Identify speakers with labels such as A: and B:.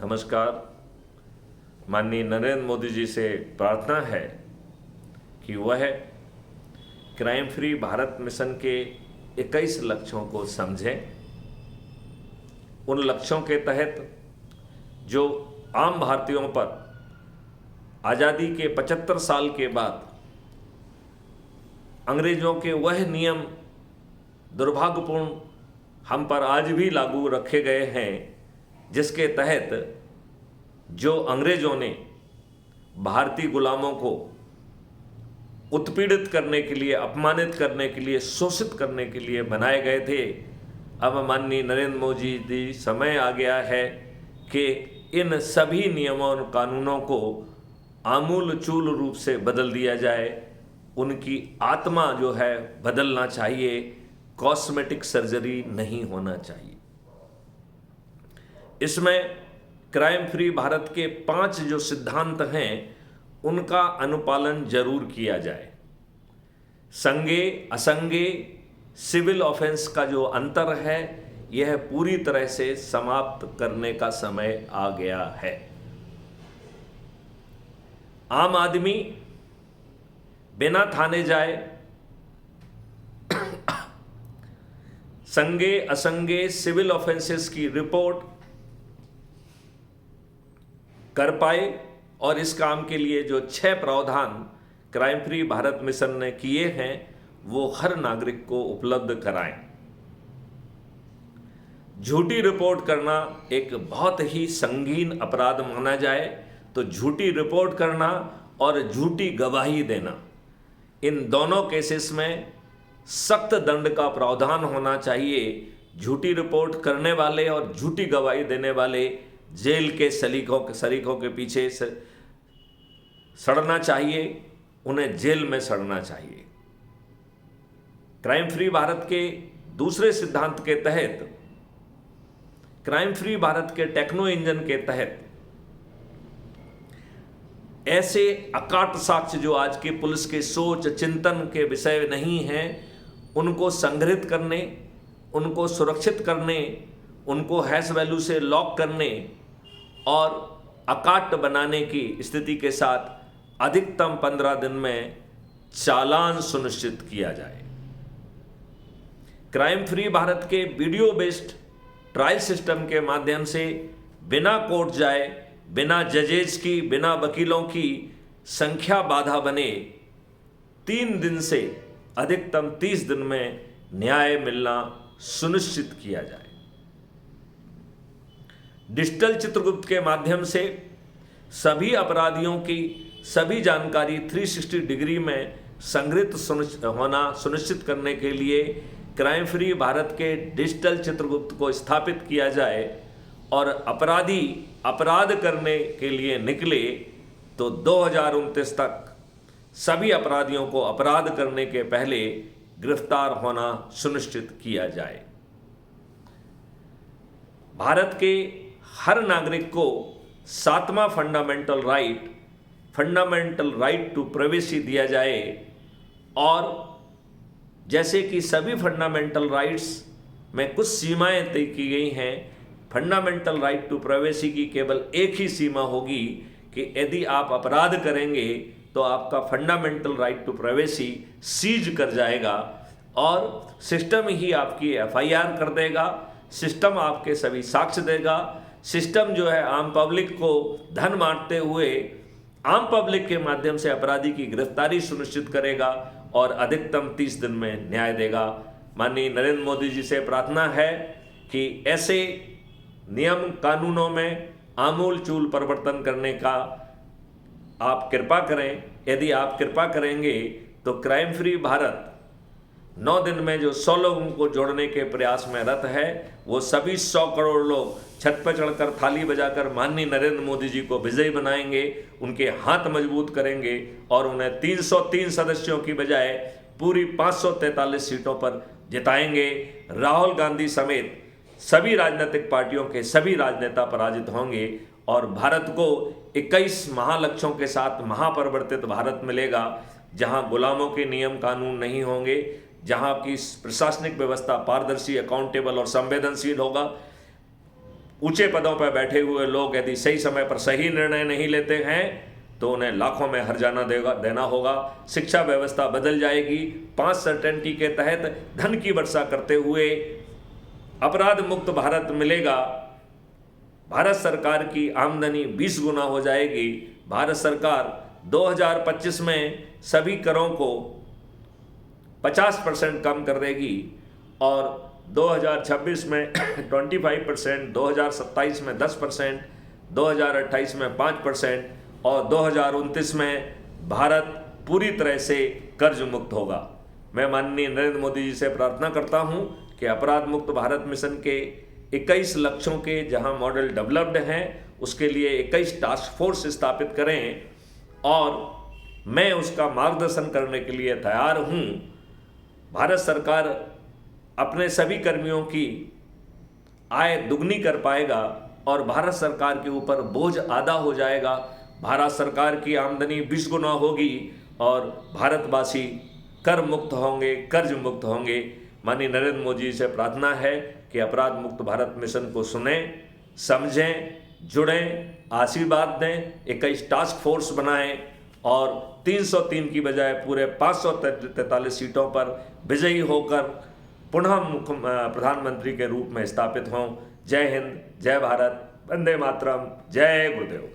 A: नमस्कार। माननीय नरेंद्र मोदी जी से प्रार्थना है कि वह क्राइम फ्री भारत मिशन के 21 लक्ष्यों को समझें। उन लक्ष्यों के तहत जो आम भारतीयों पर आज़ादी के 75 साल के बाद अंग्रेजों के वह नियम दुर्भाग्यपूर्ण हम पर आज भी लागू रखे गए हैं, जिसके तहत जो अंग्रेजों ने भारतीय गुलामों को उत्पीड़ित करने के लिए, अपमानित करने के लिए, शोषित करने के लिए बनाए गए थे, अब माननीय नरेंद्र मोदी जी समय आ गया है कि इन सभी नियमों और कानूनों को आमूल चूल रूप से बदल दिया जाए। उनकी आत्मा जो है बदलना चाहिए, कॉस्मेटिक सर्जरी नहीं होना चाहिए। इसमें क्राइम फ्री भारत के 5 जो सिद्धांत हैं उनका अनुपालन जरूर किया जाए। संज्ञेय असंज्ञेय सिविल ऑफेंस का जो अंतर है यह पूरी तरह से समाप्त करने का समय आ गया है। आम आदमी बिना थाने जाए संज्ञेय असंज्ञेय सिविल ऑफेंसेस की रिपोर्ट कर पाए, और इस काम के लिए जो 6 प्रावधान क्राइम फ्री भारत मिशन ने किए हैं वो हर नागरिक को उपलब्ध कराएं। झूठी रिपोर्ट करना एक बहुत ही संगीन अपराध माना जाए, तो झूठी रिपोर्ट करना और झूठी गवाही देना, इन दोनों केसेस में सख्त दंड का प्रावधान होना चाहिए। झूठी रिपोर्ट करने वाले और झूठी गवाही देने वाले जेल के सलीखों के पीछे सड़ना चाहिए, उन्हें जेल में सड़ना चाहिए। क्राइम फ्री भारत के दूसरे सिद्धांत के तहत, crime free Bharat K techno engine के तहत ऐसे अकाट साक्ष्य जो आज की पुलिस के सोच चिंतन के विषय नहीं हैं, उनको संग्रहित करने, उनको सुरक्षित करने, उनको हैश वैल्यू से लॉक करने और अकाट बनाने की स्थिति के साथ अधिकतम 15 दिन में चालान सुनिश्चित किया जाए। क्राइम फ्री भारत के वीडियो बेस्ड ट्रायल सिस्टम के माध्यम से बिना कोर्ट जाए, बिना जजेज की, बिना वकीलों की संख्या बाधा बने, 3 दिन से अधिकतम 30 दिन में न्याय मिलना सुनिश्चित किया जाए। डिजिटल चित्रगुप्त के माध्यम से सभी अपराधियों की सभी जानकारी 360 डिग्री में संग्रहित होना सुनिश्चित करने के लिए क्राइम फ्री भारत के डिजिटल चित्रगुप्त को स्थापित किया जाए, और अपराधी अपराध करने के लिए निकले तो 2029 तक सभी अपराधियों को अपराध करने के पहले गिरफ्तार होना सुनिश्चित किया जाए। भारत के हर नागरिक को 7वां फंडामेंटल राइट टू प्राइवेसी दिया जाए, और जैसे कि सभी फंडामेंटल राइट्स में कुछ सीमाएं तय की गई हैं, फंडामेंटल राइट टू प्राइवेसी की केवल एक ही सीमा होगी कि यदि आप अपराध करेंगे तो आपका fundamental right to privacy seize कर जाएगा और सिस्टम ही आपकी FIR कर देगा, सिस्टम आपके सभी साक्ष्य देगा, सिस्टम जो है आम पब्लिक को धन बांटते हुए आम पब्लिक के माध्यम से अपराधी की गिरफ्तारी सुनिश्चित करेगा और अधिकतम 30 दिन में न्याय देगा। माननीय नरेंद्र मोदी जी से प्रार्थना है कि ऐसे नियम कानूनों में आमूल चूल परिवर्तन करने का आप कृपा करें। यदि आप कृपा करेंगे तो क्राइम फ्री भारत 9 दिन में जो 100 लोगों को जोड़ने के प्रयास में रत है, वो सभी 100 करोड़ लोग छत पर चढ़कर थाली बजाकर माननीय नरेंद्र मोदी जी को विजयी बनाएंगे, उनके हाथ मजबूत करेंगे और उन्हें 303 सदस्यों की बजाय पूरी 543 सीटों पर जिताएंगे। राहुल गांधी समेत सभी राजनीतिक पार्टियों के सभी राजनेता पराजित होंगे और भारत को 21 महालक्ष्यों के साथ महापरिवर्तित भारत मिलेगा, जहां गुलामों के नियम कानून नहीं होंगे, जहां की प्रशासनिक व्यवस्था पारदर्शी, अकाउंटेबल और संवेदनशील होगा, ऊंचे पदों पर बैठे हुए लोग यदि सही समय पर सही निर्णय नहीं लेते हैं तो उन्हें लाखों में हर्जाना देना होगा। शिक्षा व्यवस्था बदल जाएगी। 5 सर्टेनिटी के तहत धन की वर्षा करते हुए अपराध मुक्त भारत मिलेगा। भारत सरकार की आमदनी 20 गुना हो जाएगी। भारत सरकार 2025 में सभी करों को 50% कम कर देगी और 2026 में 25%, 2027 में 10%, 2028 में 5% और 2029 में भारत पूरी तरह से कर्ज मुक्त होगा। मैं माननीय नरेंद्र मोदी जी से प्रार्थना करता हूं कि अपराध मुक्त भारत मिशन के 21 लक्ष्यों के जहां मॉडल डेवलप्ड हैं उसके लिए 21 टास्क फोर्स स्थापित करें और मैं उसका मार्गदर्शन करने के लिए तैयार हूं। भारत सरकार अपने सभी कर्मियों की आय दुगनी कर पाएगा और भारत सरकार के ऊपर बोझ आधा हो जाएगा। भारत सरकार की आमदनी 20 गुना होगी और भारतवासी कर मुक्त होंगे, कर्ज मुक्त होंगे। माननीय नरेंद्र मोदी जी से प्रार्थना है कि अपराध मुक्त भारत मिशन को सुनें, समझें, जुड़ें, आशीर्वाद दें, 21 टास्क फोर्स बनाएं और 303 की बजाय पूरे 543 सीटों पर विजयी होकर पुनः प्रधानमंत्री के रूप में स्थापित हों। जय हिंद, जय भारत, वंदे मातरम, जय गुरुदेव।